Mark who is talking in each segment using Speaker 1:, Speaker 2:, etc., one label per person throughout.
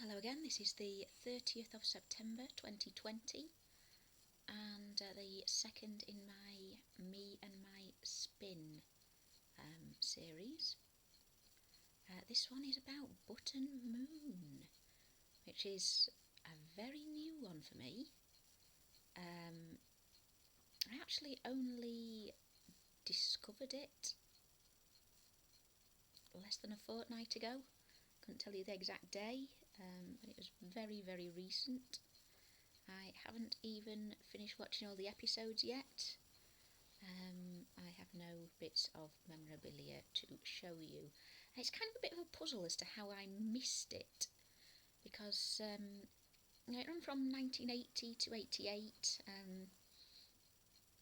Speaker 1: Hello again, this is the 30th of September 2020 and the second in my Me and My Spin series. This one is about Button Moon, which is a very new one for me. I actually only discovered it less than a fortnight ago. Couldn't tell you the exact day, but it was very, very recent. I haven't even finished watching all the episodes yet. I have no bits of memorabilia to show you. It's kind of a bit of a puzzle as to how I missed it, because it ran from 1980 to 88.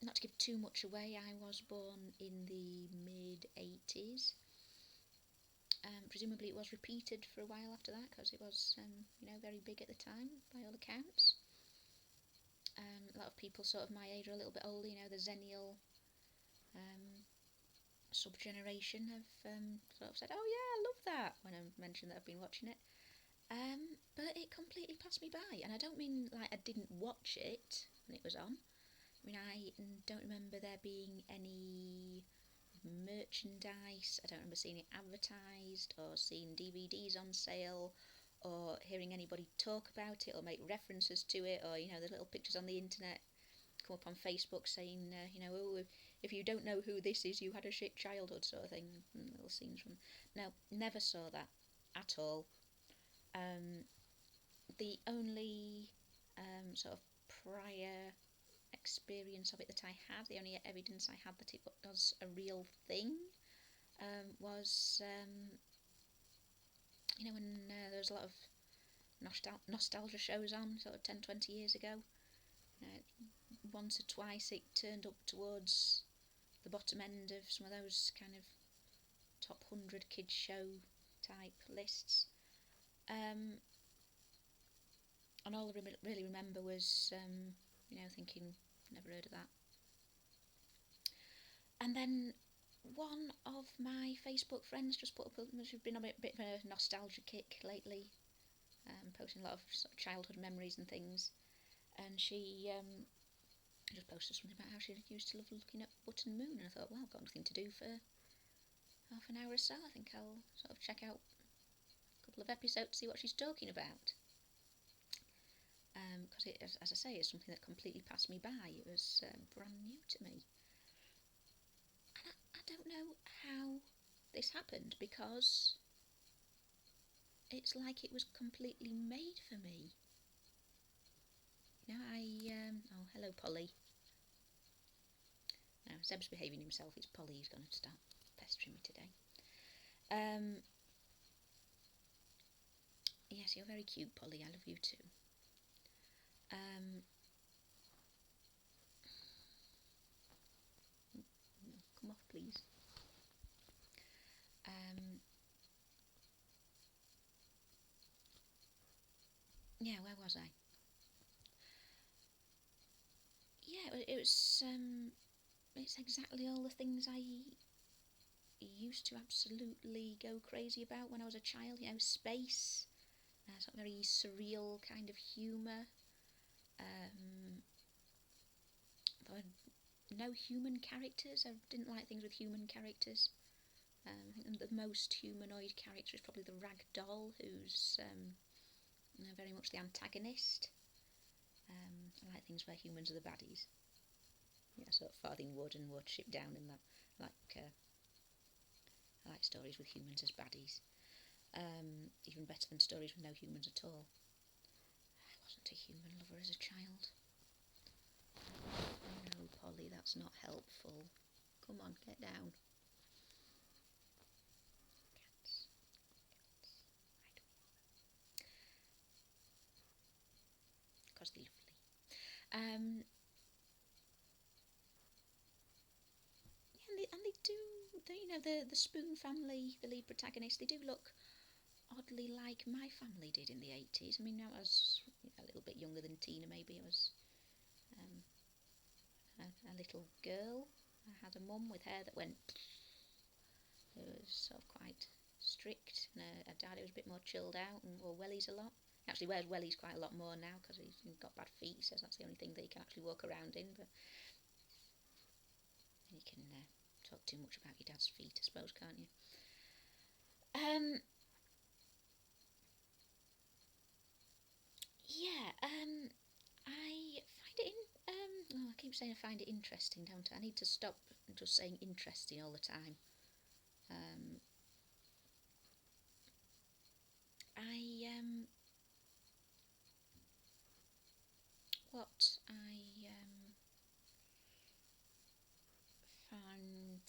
Speaker 1: Not to give too much away, I was born in the mid-80s. Presumably it was repeated for a while after that, because it was very big at the time by all accounts. A lot of people sort of my age or a little bit older, the Zennial sub-generation have sort of said, oh yeah, I love that, when I mentioned that I've been watching it. But it completely passed me by, and I don't mean like I didn't watch it when it was on. I mean, I don't remember there being any merchandise. I don't remember seeing it advertised or seeing DVDs on sale or hearing anybody talk about it or make references to it, or the little pictures on the internet come up on Facebook saying oh, if you don't know who this is, you had a shit childhood, sort of thing. Little scenes from no, never saw that at all. The only sort of prior experience of it that I had, the only evidence I had that it was a real thing, was when there was a lot of nostalgia shows on, sort of 10-20 years ago. Once or twice it turned up towards the bottom end of some of those kind of top 100 kids show type lists. And all I really remember was, thinking, never heard of that. And then one of my Facebook friends just put up, she's been on a bit of a nostalgia kick lately, posting a lot of sort of childhood memories and things. And she just posted something about how she used to love looking at Button Moon, and I thought, well, I've got nothing to do for half an hour or so. I think I'll sort of check out a couple of episodes to see what she's talking about. Because it, as I say, it's something that completely passed me by. It was brand new to me. And I don't know how this happened, because it's like it was completely made for me. Oh, hello, Polly. Now, Zeb's behaving himself. It's Polly who's going to start pestering me today. Yes, you're very cute, Polly. I love you too. Come off, please. Yeah, where was I? Yeah, it was. It's exactly all the things I used to absolutely go crazy about when I was a child. Space, sort of very surreal kind of humour. No human characters. I didn't like things with human characters. I think the most humanoid character is probably the rag doll, who's very much the antagonist. I like things where humans are the baddies. Sort of farthing wood and watership down and that. I like stories with humans as baddies. Even better than stories with no humans at all. I wasn't a human lover as a child. No, Polly, that's not helpful. Come on, get down. Cats. I don't know. Because they're lovely. And they do, the Spoon family, the lead protagonist, they do look oddly like my family did in the 80s. I mean, I was a little bit younger than Tina, maybe. I was a little girl. I had a mum with hair that went, it was sort of quite strict, and a dad who was a bit more chilled out and wore wellies a lot. Actually wears wellies quite a lot more now because he's got bad feet. He says that's the only thing that he can actually walk around in. But you can talk too much about your dad's feet, I suppose, can't you? Um, yeah. I find it I keep saying I find it interesting, don't I? I need to stop just saying interesting all the time. Um, I what I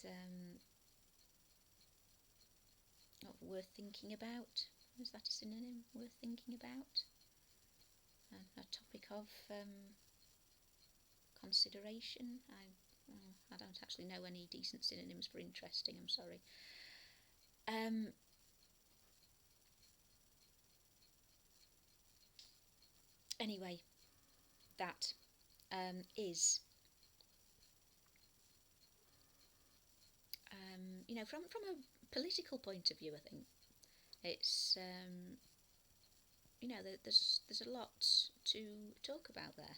Speaker 1: found worth thinking about. Is that a synonym? Worth thinking about? A topic of consideration. I don't actually know any decent synonyms for interesting. I'm sorry. Um, anyway, that is from a political point of view, I think it's there's a lot to talk about there.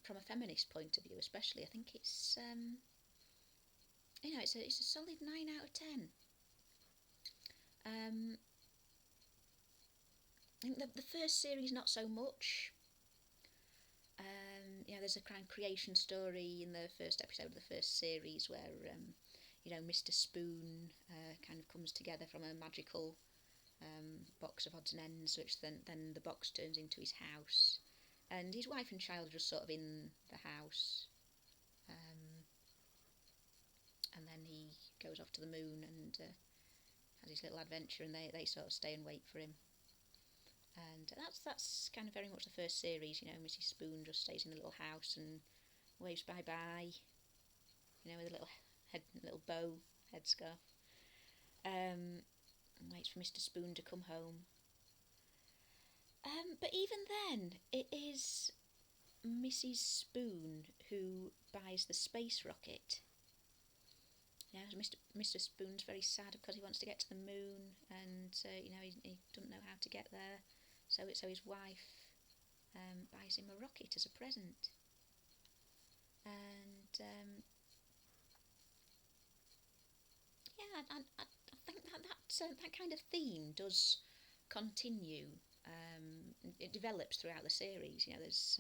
Speaker 1: From a feminist point of view, especially, I think it's a solid 9 out of 10. Um, I think the first series not so much. There's a kind of creation story in the first episode of the first series where Mr. Spoon kind of comes together from a magical box of odds and ends, which then the box turns into his house, and his wife and child are just sort of in the house, um, and then he goes off to the moon and has his little adventure, and they sort of stay and wait for him. And that's kind of very much the first series. Mrs. Spoon just stays in the little house and waves bye bye. With a little bow headscarf. And waits for Mr. Spoon to come home. But even then, it is Mrs. Spoon who buys the space rocket. Mr. Spoon's very sad because he wants to get to the moon, and he doesn't know how to get there. So his wife buys him a rocket as a present, and I think that kind of theme does continue. It develops throughout the series. There's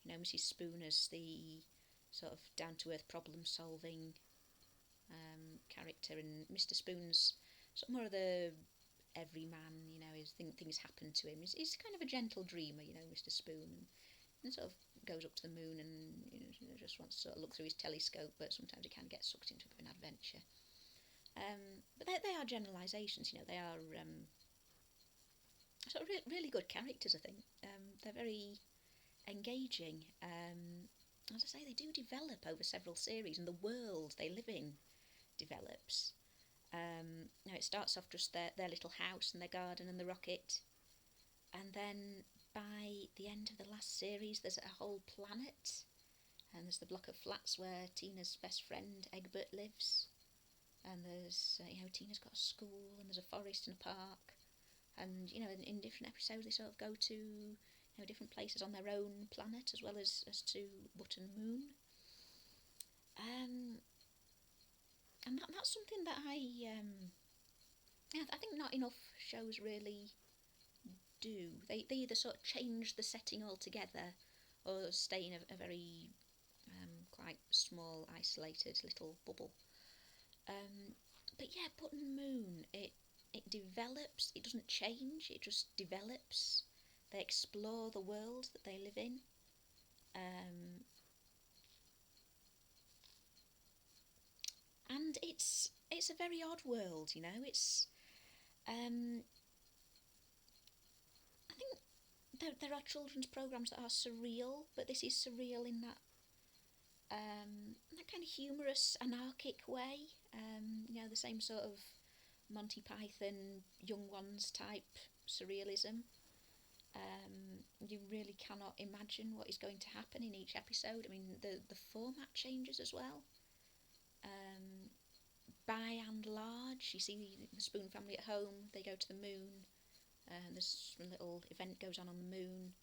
Speaker 1: Mrs. Spoon as the sort of down to earth problem solving character, and Mr. Spoon's sort of more of the everyman. Things happen to him. He's kind of a gentle dreamer, Mr. Spoon, and sort of goes up to the moon and just wants to sort of look through his telescope, but sometimes he kind of gets sucked into a bit of an adventure. But they are generalisations. They are sort of really good characters. I think they're very engaging. As I say, they do develop over several series, and the world they live in develops. It starts off just their little house and their garden and the rocket, and then by the end of the last series, there's a whole planet, and there's the block of flats where Tina's best friend Egbert lives, and there's Tina's got a school, and there's a forest and a park, and in different episodes they sort of go to different places on their own planet as well as to Button Moon. And that's something that I think not enough shows really do. They either sort of change the setting altogether or stay in a very quite small, isolated little bubble. But yeah, Button Moon, it develops. It doesn't change. It just develops. They explore the world that they live in. And it's a very odd world. It's I think there are children's programs that are surreal, but this is surreal in that kind of humorous, anarchic way. The same sort of Monty Python, Young Ones type surrealism. You really cannot imagine what is going to happen in each episode. I mean, the format changes as well. By and large, you see the Spoon family at home, they go to the moon, There's a little event goes on the moon,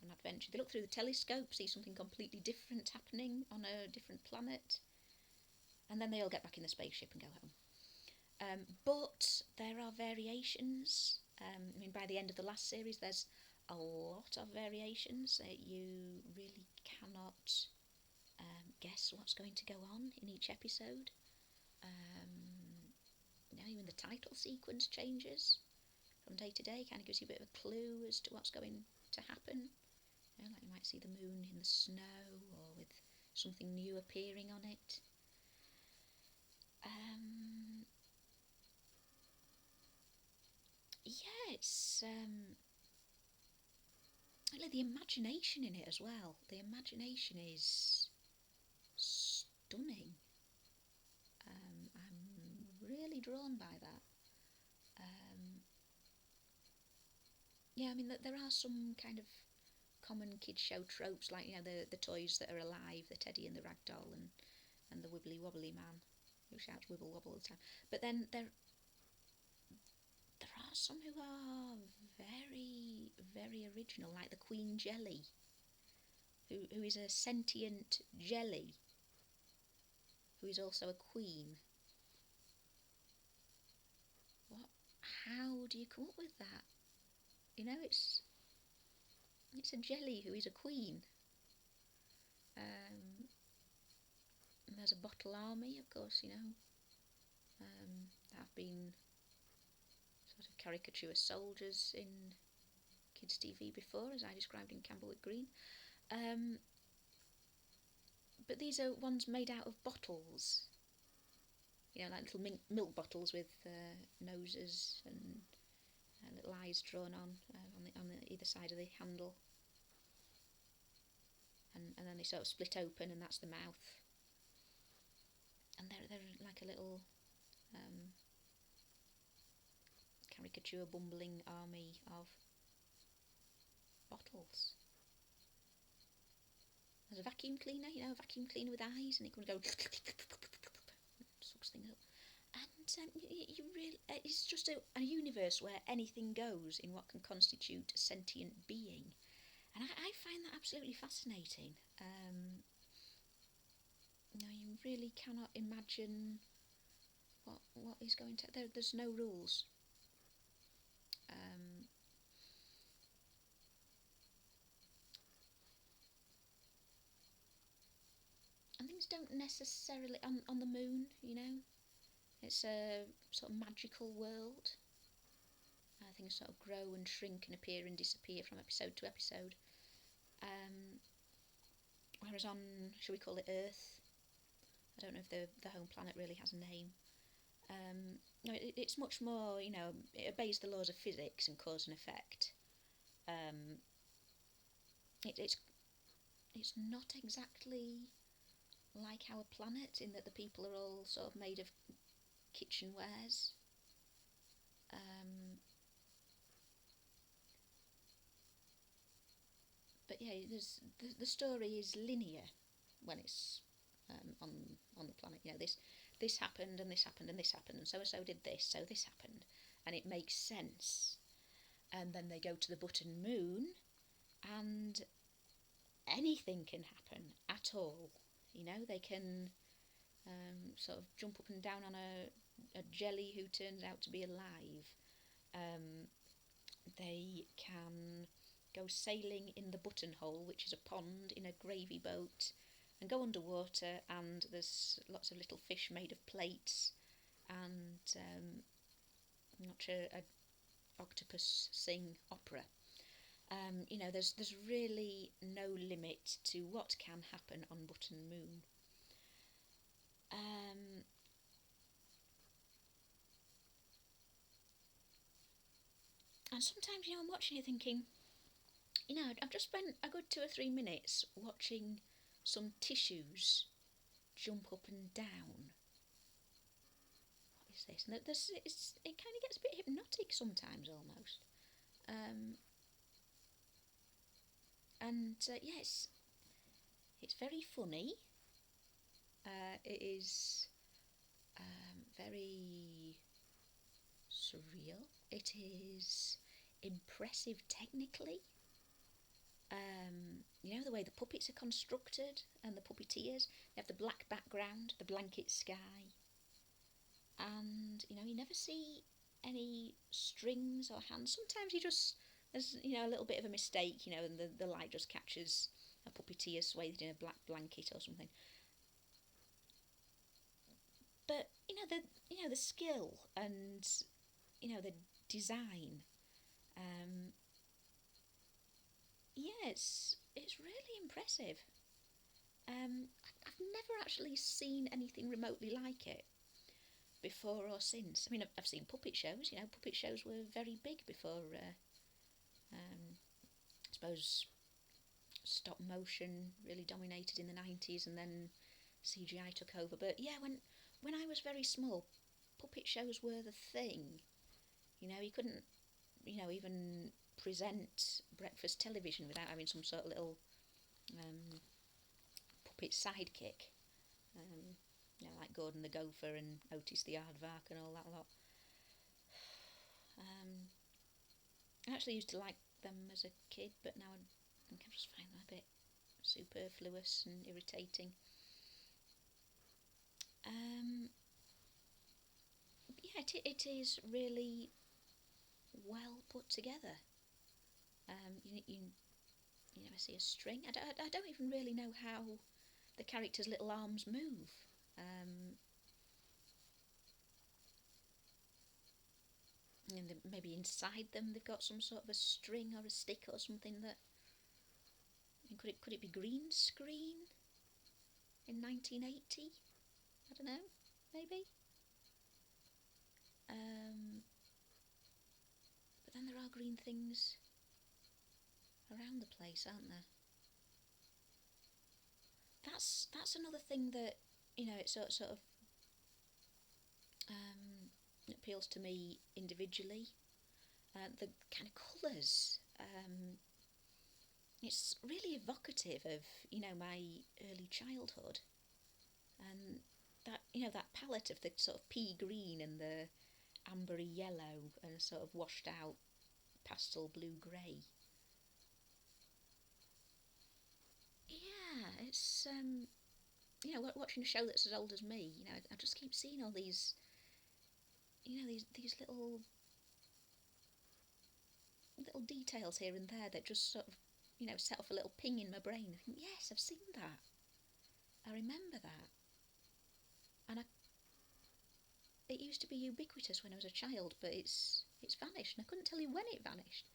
Speaker 1: an adventure. They look through the telescope, see something completely different happening on a different planet, and then they all get back in the spaceship and go home. But there are variations. I mean, by the end of the last series, there's a lot of variations that you really cannot guess what's going to go on in each episode. Even the title sequence changes from day to day, kind of gives you a bit of a clue as to what's going to happen. Like you might see the moon in the snow or with something new appearing on it. It's the imagination in it as well. The imagination is stunning. I'm really drawn by that. I mean, there are some kind of common kids show tropes, like the toys that are alive, the teddy and the rag doll, and the wibbly wobbly man who shouts wibble wobble all the time. But then there are some who are very, very original, like the Queen Jelly, who is a sentient jelly, who is also a queen. What? How do you come up with that? It's a jelly who is a queen. And there's a bottle army, of course. There have been sort of caricature soldiers in kids' TV before, as I described in Campbellwick Green. But these are ones made out of bottles. Like little milk bottles with noses and little eyes drawn on the either side of the handle. And then they sort of split open, and that's the mouth. And they're like a little caricature bumbling army of bottles. There's a vacuum cleaner, a vacuum cleaner with eyes, and it can go sucks things up. And it's just a universe where anything goes in what can constitute a sentient being. And I find that absolutely fascinating. You really cannot imagine what is going to... There's no rules. And things don't necessarily... On the moon, it's a sort of magical world. Things sort of grow and shrink and appear and disappear from episode to episode. Whereas on, shall we call it Earth? I don't know if the home planet really has a name. It's much more, it obeys the laws of physics and cause and effect. It's not exactly like our planet in that the people are all sort of made of kitchenwares. But yeah, the story is linear when it's on the planet. This happened and this happened and this happened and so did this, so this happened, and it makes sense. And then they go to the button moon, and anything can happen at all. They can sort of jump up and down on a jelly who turns out to be alive. They can go sailing in the buttonhole, which is a pond, in a gravy boat, and go underwater, and there's lots of little fish made of plates, and I'm not sure, an octopus sing opera. There's really no limit to what can happen on Button Moon. And sometimes, I'm watching it thinking, I've just spent a good 2 or 3 minutes watching some tissues jump up and down. What is this? And it kind of gets a bit hypnotic sometimes, almost. It's very funny. It is very surreal. It is impressive technically. The way the puppets are constructed and the puppeteers. They have the black background, the blanket sky, and you never see any strings or hands. Sometimes you just there's a little bit of a mistake, and the light just catches a puppeteer swathed in a black blanket or something. But the skill and the design. Yeah, it's really impressive. I've never actually seen anything remotely like it before or since. I mean, I've seen puppet shows. Puppet shows were very big before. I suppose stop motion really dominated in the 90s, and then CGI took over. But yeah, when I was very small, puppet shows were the thing. You couldn't, even present breakfast television without having some sort of little um, puppet sidekick. Um, like Gordon the Gopher and Otis the Aardvark and all that lot. Um, I actually used to like them as a kid, but now I think I just find them a bit superfluous and irritating. Um, yeah, it is really well put together. You never see a string. I don't even really know how the characters' little arms move. Um, and maybe inside them they've got some sort of a string or a stick or something that. Could it be green screen in 1980? I don't know. Maybe. Um, but then there are green things around the place, aren't there? That's another thing that it sort of um, appeals to me individually. The kind of colours. It's really evocative of my early childhood, and that palette of the sort of pea green and the ambery yellow and sort of washed out pastel blue grey. Yeah, it's watching a show that's as old as me. I just keep seeing all these little details here and there that just sort of set off a little ping in my brain. I think, yes, I've seen that. I remember that, and it used to be ubiquitous when I was a child, but it's vanished, and I couldn't tell you when it vanished.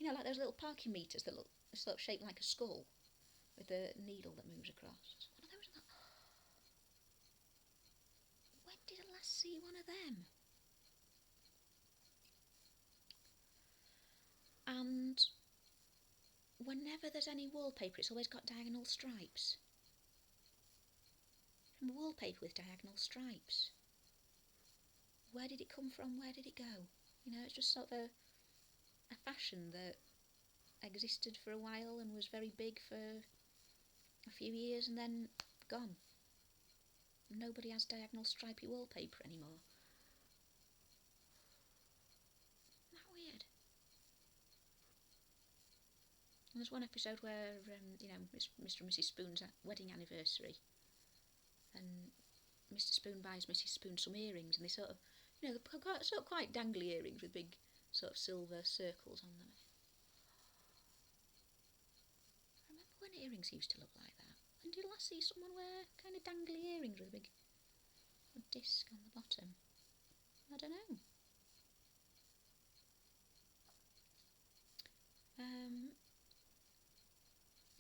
Speaker 1: Like those little parking meters that look sort of shaped like a skull with a needle that moves across. It's one of those. When did I last see one of them? And whenever there's any wallpaper, it's always got diagonal stripes. Remember wallpaper with diagonal stripes? Where did it come from? Where did it go? It's just sort of a fashion that existed for a while and was very big for a few years and then gone. Nobody has diagonal stripy wallpaper anymore. Isn't that weird? And there's one episode where, Mr. and Mrs. Spoon's wedding anniversary, and Mr. Spoon buys Mrs. Spoon some earrings, and they sort of, they're quite dangly earrings with big sort of silver circles on them. I remember when earrings used to look like that. When did you last see someone wear kind of dangly earrings with a big disc on the bottom? I don't know.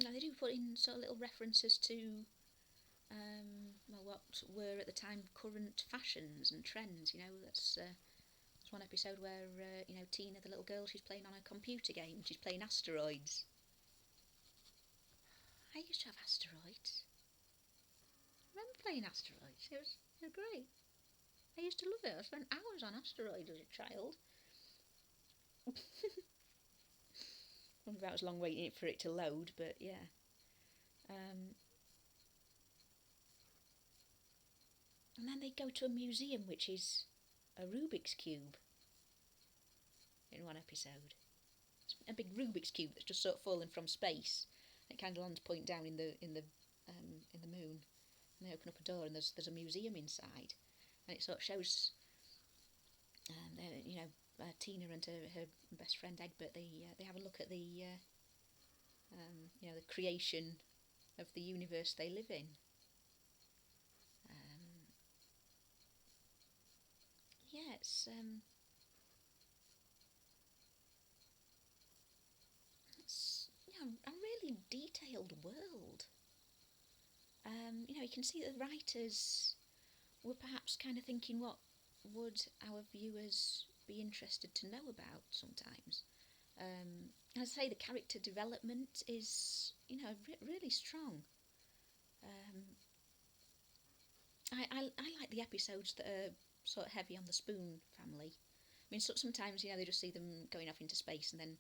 Speaker 1: Now they do put in sort of little references to what were at the time current fashions and trends. There's one episode where Tina, the little girl, she's playing on a computer game. She's playing asteroids. I used to have asteroids. I remember playing asteroids. It was great. I used to love it. I spent hours on asteroids as a child. About as long waiting for it to load, but yeah. Um, and then they go to a museum which is a Rubik's Cube in one episode. a big Rubik's cube that's just sort of fallen from space. It kind of lands point down in the moon, and they open up a door and there's a museum inside, and it sort of shows you know, Tina and her best friend Egbert, they have a look at the you know, the creation of the universe they live in. Um, yeah, it's you know, a really detailed world. You know, you can see that the writers were perhaps kind of thinking, what would our viewers be interested to know about sometimes? As I say, the character development is, you know, really strong. Um, I like the episodes that are sort of heavy on the Spoon family. I mean, sometimes, you know, they just see them going off into space and then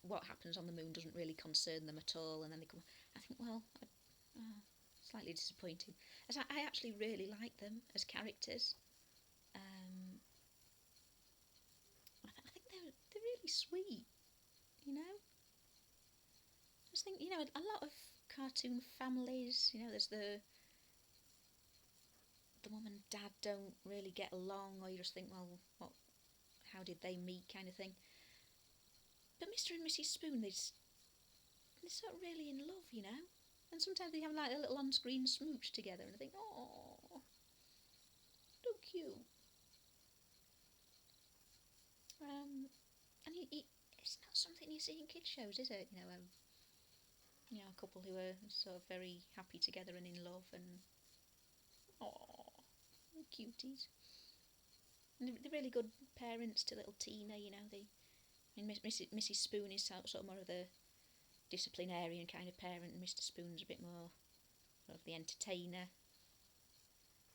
Speaker 1: what happens on the moon doesn't really concern them at all, and then they come. I think, well, oh, slightly disappointing. As I actually really like them as characters. Um, I think they're really sweet. You know, I just think, you know, a lot of cartoon families. You know, there's the mum and dad don't really get along, or you just think, well, what? How did they meet, kind of thing. But Mr. and Mrs. Spoon, they're sort of really in love, you know. And sometimes they have like a little on-screen smooch together, and I think, oh, so cute. And it's not something you see in kids shows, is it? You know, a couple who are sort of very happy together and in love, and oh, cuties. And they're really good parents to little Tina. You know, I mean, Mrs. Spoon is sort of more of the disciplinarian kind of parent, and Mr. Spoon's a bit more sort of the entertainer.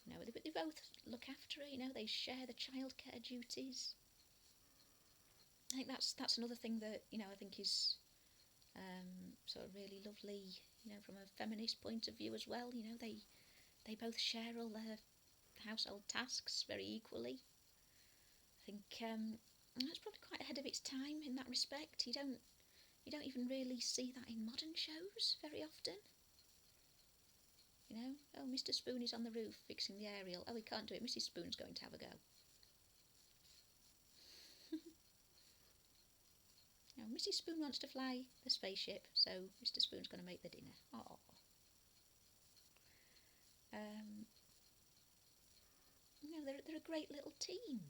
Speaker 1: You know, they both look after her. You know, they share the childcare duties. I think that's another thing that, you know, I think is sort of really lovely. You know, from a feminist point of view as well. You know, they both share all their household tasks very equally. I think that's probably quite ahead of its time in that respect. You don't even really see that in modern shows very often. You know, oh, Mr. Spoon is on the roof fixing the aerial. Oh, he can't do it. Mrs. Spoon's going to have a go. Now, Mrs. Spoon wants to fly the spaceship, so Mr. Spoon's going to make the dinner. Oh. Um, you know, they're a great little team.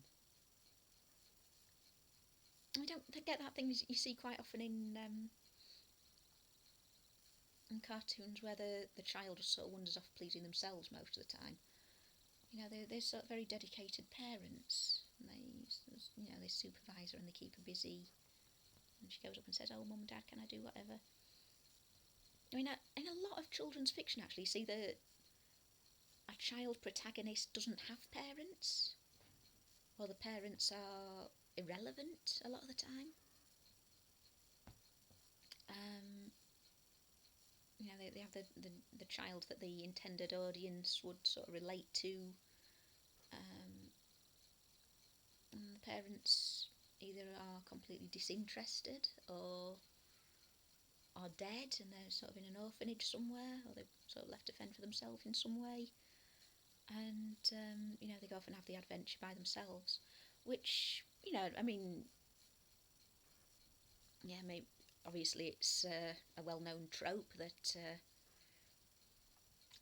Speaker 1: I don't get that thing you see quite often in cartoons where the child just sort of wanders off pleasing themselves most of the time. You know, they're sort of very dedicated parents, and you know, they supervise her and they keep her busy. And she goes up and says, "Oh, mum and dad, can I do whatever?" I mean, in a lot of children's fiction, actually, you see that a child protagonist doesn't have parents, or the parents are irrelevant a lot of the time. Um, you know, they have the child that the intended audience would sort of relate to, um, and the parents either are completely disinterested or are dead and they're sort of in an orphanage somewhere, or they've sort of left to fend for themselves in some way, and you know, they go off and have the adventure by themselves, which, you know, I mean, yeah, maybe obviously it's a well-known trope that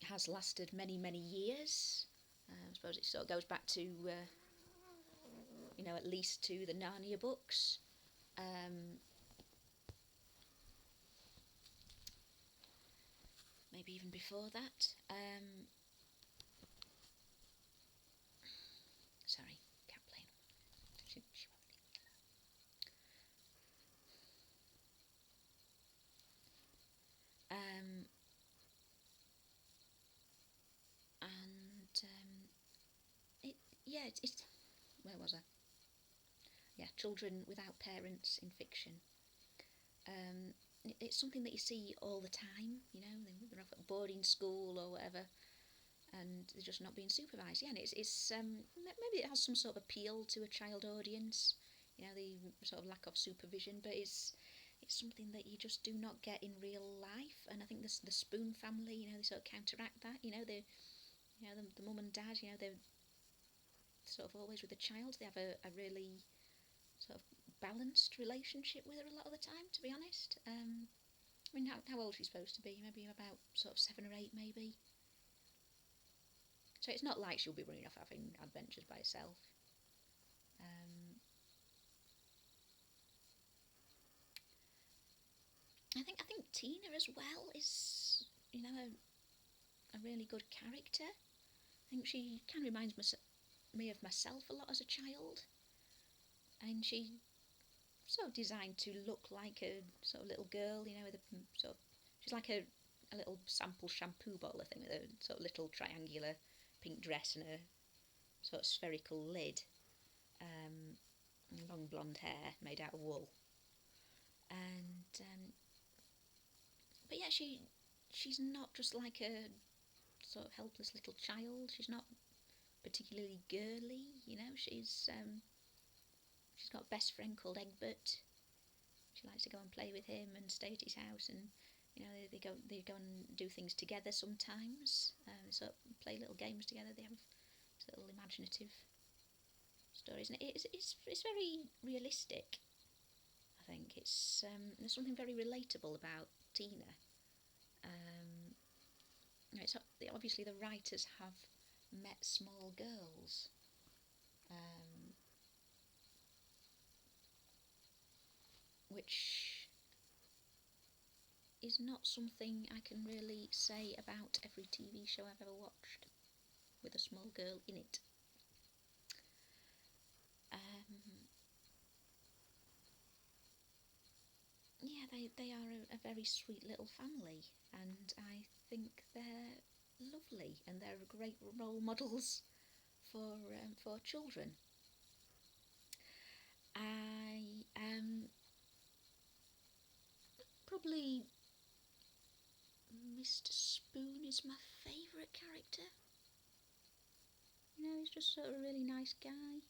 Speaker 1: has lasted many years. I suppose it sort of goes back to you know, at least to the Narnia books. Maybe even before that. Sorry, cat playing. Um, and it yeah, it's where was I? Yeah, children without parents in fiction. Um, it's something that you see all the time. You know, they're off at boarding school or whatever, and they're just not being supervised. Yeah, and it's maybe it has some sort of appeal to a child audience. You know, the sort of lack of supervision, but it's something that you just do not get in real life. And I think the Spoon family, they sort of counteract that. The mum and dad, they're sort of always with the child. They have a really sort of balanced relationship with her a lot of the time, to be honest. I mean, how old is she supposed to be? Maybe about sort of 7 or 8, maybe. So it's not like she'll be running off having adventures by herself. Um, I think Tina as well is a really good character. I think she kind of reminds me of myself a lot as a child, and she sort of designed to look like a sort of little girl, with a sort of she's like a little sample shampoo bottle, I think, with a sort of little triangular pink dress and a sort of spherical lid, um, long blonde hair made out of wool, and but yeah, she's not just like a sort of helpless little child. She's not particularly girly, she's got a best friend called Egbert. She likes to go and play with him and stay at his house, and they go and do things together sometimes. Sort of play little games together. They have little imaginative stories, and it's very realistic. I think there's something very relatable about Tina. Um, it's obviously the writers have met small girls, um, which is not something I can really say about every TV show I've ever watched with a small girl in it. Yeah, they are a very sweet little family, and I think they're lovely, and they're great role models for children. I probably Mr. Spoon is my favourite character. He's just sort of a really nice guy,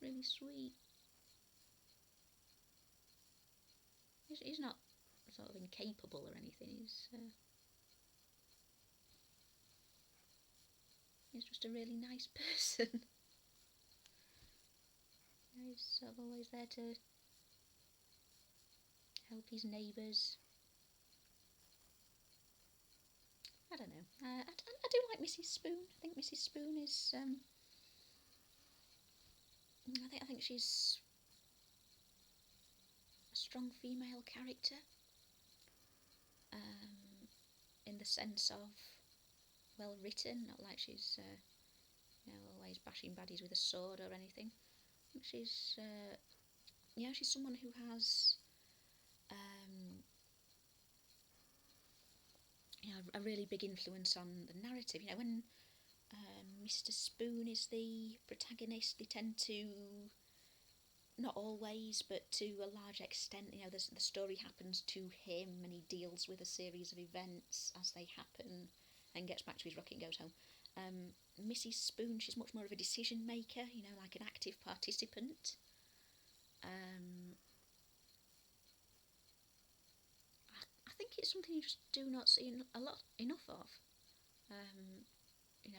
Speaker 1: really sweet. He's not sort of incapable or anything. He's just a really nice person. He's sort of always there to help his neighbours. I don't know. I do like Mrs. Spoon. I think Mrs. Spoon is. I think she's a strong female character. Um, in the sense of well written, not like she's always bashing baddies with a sword or anything. I think she's someone who has um, a really big influence on the narrative. When Mr. Spoon is the protagonist, they tend to, not always, but to a large extent, the story happens to him and he deals with a series of events as they happen and gets back to his rocket and goes home. Mrs. Spoon, she's much more of a decision maker, like an active participant. I think it's something you just do not see enough of.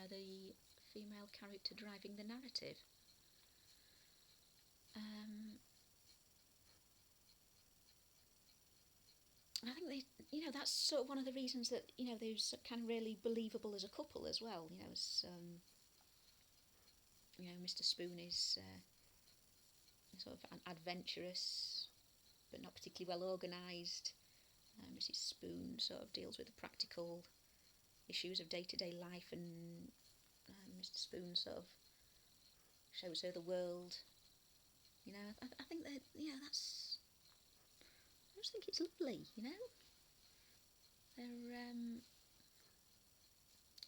Speaker 1: The female character driving the narrative. I think that's sort of one of the reasons that they're kind of really believable as a couple as well. Mr. Spoon is sort of adventurous, but not particularly well organised. Mrs. Spoon sort of deals with the practical issues of day-to-day life, and Mr. Spoon sort of shows her the world. I think that that's. I just think it's lovely. They're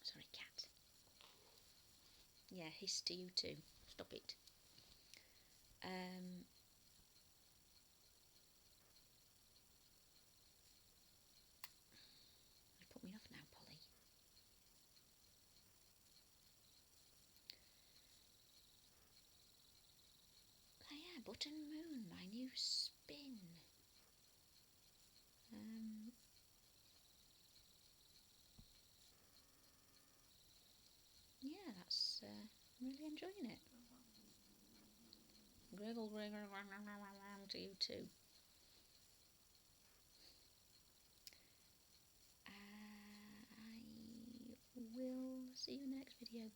Speaker 1: sorry, cat. Yeah, hiss to you too. Stop it. Um, you put me off now, Polly. Oh yeah, Button Moon, my new spin. I'm really enjoying it. Griggle, griggle, to you too. I will see you in the next video.